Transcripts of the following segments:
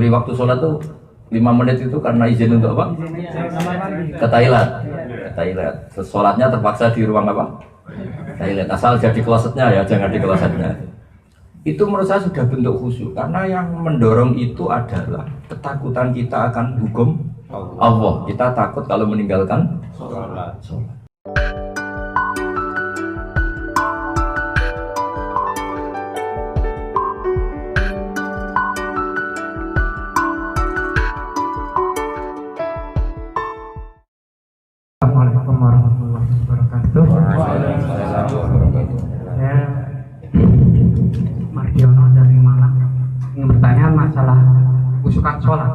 nyuri waktu sholat tuh 5 menit itu karena izin untuk apa? Ke toilet. Ke toilet. Sholatnya terpaksa di ruang apa? Toilet. Asal jadi klosetnya ya, jangan di klosetnya. Itu menurut saya sudah bentuk khusyuk karena yang mendorong itu adalah ketakutan kita akan hukum Allah. Kita takut kalau meninggalkan sholat. Assalamualaikum warahmatullahi wabarakatuh. Saya Mardiono dari Malang. Ingin bertanya masalah khusyukan sholat.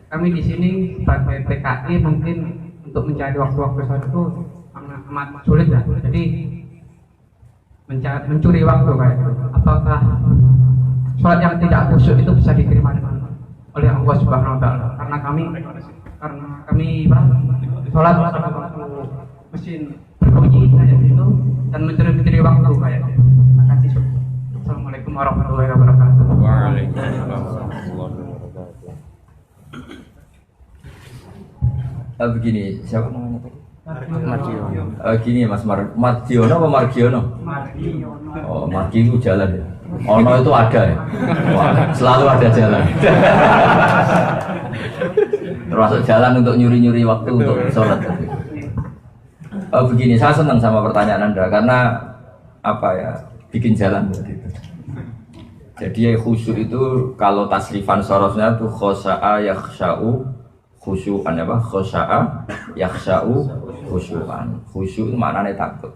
Kami di sini sebagai PKI mungkin untuk mencari waktu-waktu sholat itu amat sulit ya. Jadi mencuri waktu kayak gitu. Apakah sholat yang tidak khusyuk itu bisa diterima oleh Allah Subhanahu Wa Taala? Karena kami sholat waktu mesin berbunyi kayak gitu dan mencuri waktu kayak gitu. Terima kasih. Assalamualaikum warahmatullahi wabarakatuh. Waalaikumsalam warahmatullahi wabarakatuh. Begini, siapa namanya tadi? Mardiono. Gini Mas Mardiono apa Margiono? Mardiono. Oh, Margi itu jalan ya. Ono itu ada ya. Wah, selalu ada jalan. Termasuk jalan untuk nyuri-nyuri waktu untuk sholat. Begini, saya senang sama pertanyaan Anda karena apa ya, bikin jalan. Jadi khusyuk itu kalau tasrifan sorosnya tuh khosa'a yakhsha'u khusyu'an apa? Khosa'a yakhsha'u khusyu'an. Khusyuk itu maknanya takut.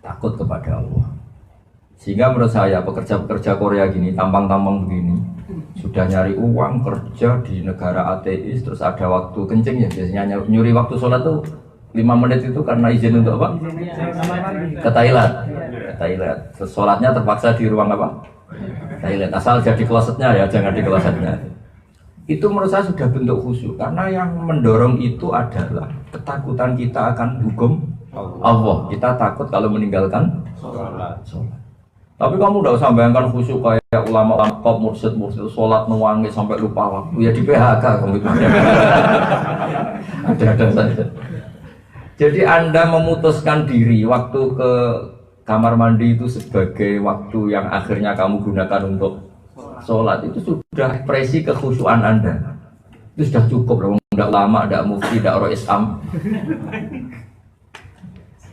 Takut kepada Allah. Sehingga menurut saya pekerja-pekerja Korea gini, tampang-tampang begini, sudah nyari uang kerja di negara ateis, terus ada waktu kencing ya biasanya nyuri waktu sholat tuh 5 menit itu karena izin untuk apa? Ke toilet. Ke toilet. Sholatnya terpaksa di ruang apa? Toilet. Asal jadi klosetnya ya, jangan di klosetnya. Itu menurut saya sudah bentuk khusyuk karena yang mendorong itu adalah ketakutan kita akan hukum Allah. Kita takut kalau meninggalkan sholat. Tapi kamu udah usah bayangkan khusyuk kayak ulama-ulama top mursyid sholat nuwangi sampai lupa waktu ya di PHK komitmennya. Ada saja. Jadi Anda memutuskan diri waktu ke kamar mandi itu sebagai waktu yang akhirnya kamu gunakan untuk sholat, itu sudah ekspresi kekhusyuan Anda. Itu sudah cukup, tidak lama, tidak mufti, tidak roh Islam.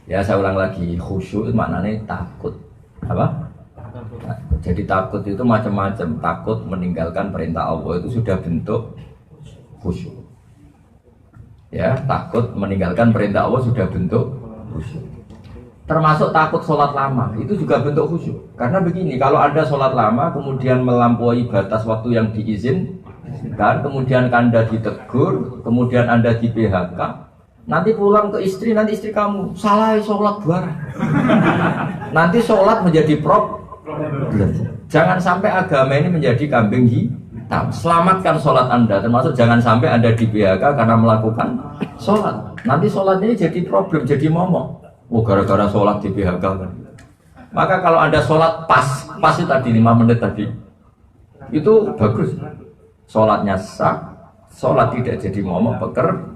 Ya saya ulang lagi, khusyuk itu maknanya takut. Apa? Jadi takut itu macam-macam. Takut meninggalkan perintah Allah itu sudah bentuk khusyuk. Ya, takut meninggalkan perintah Allah sudah bentuk khusyuk. Termasuk takut sholat lama, itu juga bentuk khusyuk. Karena begini, kalau Anda sholat lama, kemudian melampaui batas waktu yang diizinkan, kemudian Anda ditegur, kemudian Anda di PHK, nanti pulang ke istri, nanti istri kamu, salah sholat bareng. Nanti sholat menjadi problem. Jangan sampai agama ini menjadi kambing hitam. Selamatkan sholat Anda, termasuk jangan sampai Anda di PHK karena melakukan sholat. Nanti sholat ini jadi problem, jadi momok. Oh gara-gara sholat di PHK kan. Maka kalau Anda sholat pas itu tadi 5 menit tadi, itu bagus. Sholatnya sah, sholat tidak jadi momok pekerjaan.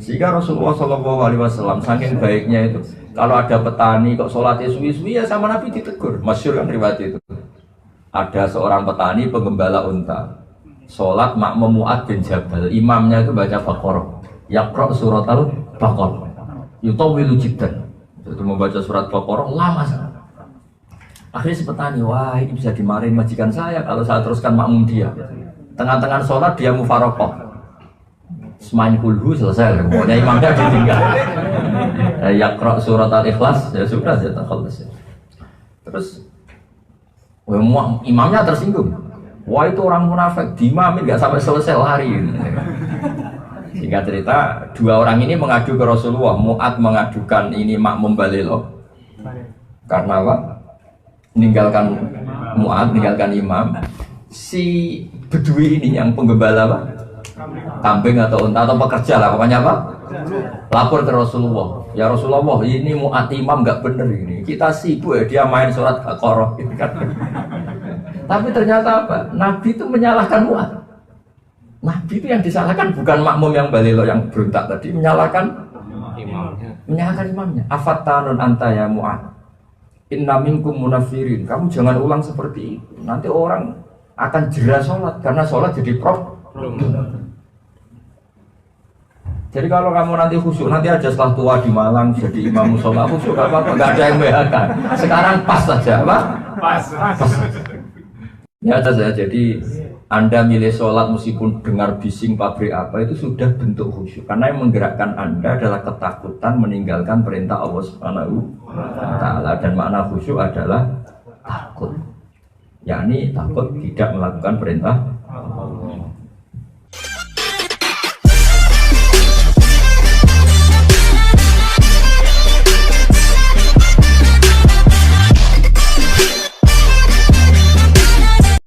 Sehingga Rasulullah SAW saking baiknya itu, kalau ada petani kok sholatnya suwi-suwi ya sama Nabi ditegur. Masyhur kan riwayat itu. Ada seorang petani penggembala unta, sholat makmum Mu'ad bin Jabal, imamnya itu baca Baqarah, yaqra' surat al-Baqarah. Yutawilu jiddan. Itu membaca surat Baqarah lama sangat. Akhirnya si petani, wah ini bisa dimarahin majikan saya kalau saya teruskan makmum dia. Tengah-tengah sholat dia mufaroqah. Semain kulhu selesai, pokoknya imamnya ditinggal. Yaqra' surat al-Ikhlas, ya sudah ya takhalas. Terus imamnya tersinggung. Wah itu orang munafik, dimamin nggak sampai selesai lari. Singkat cerita, 2 orang ini mengadu ke Rasulullah. Mu'ad mengadukan ini makmum balelo. Karena apa? Meninggalkan Mu'ad, meninggalkan imam. Si Bedui ini yang penggembala apa? Kambing atau unta atau pekerja lah, pokoknya apa? Lapor ke Rasulullah. Ya Rasulullah, ini Mu'ad imam nggak bener ini. Kita sibuk ya, dia main surat Baqarah gitu kan. Tapi ternyata apa? Nabi itu menyalahkan Mu'ad. Nabi itu yang disalahkan bukan makmum yang balilo yang berontak tadi, menyalahkan imamnya. Afattanun anta ya Mu'ad. Inna minkum munafirin. Kamu jangan ulang seperti itu. Nanti orang akan jera sholat karena sholat jadi problem. Jadi kalau kamu nanti khusyuk, nanti aja setelah tua di Malang jadi imam sholat khusyuk gak apa-apa, gak ada yang behakan. Sekarang pas saja, apa? Pas. Ya saja. Jadi Anda milih sholat meskipun dengar bising pabrik apa itu sudah bentuk khusyuk. Karena yang menggerakkan Anda adalah ketakutan meninggalkan perintah Allah Subhanahu wa Ta'ala. Dan makna khusyuk adalah takut. Yakni takut tidak melakukan perintah Allah.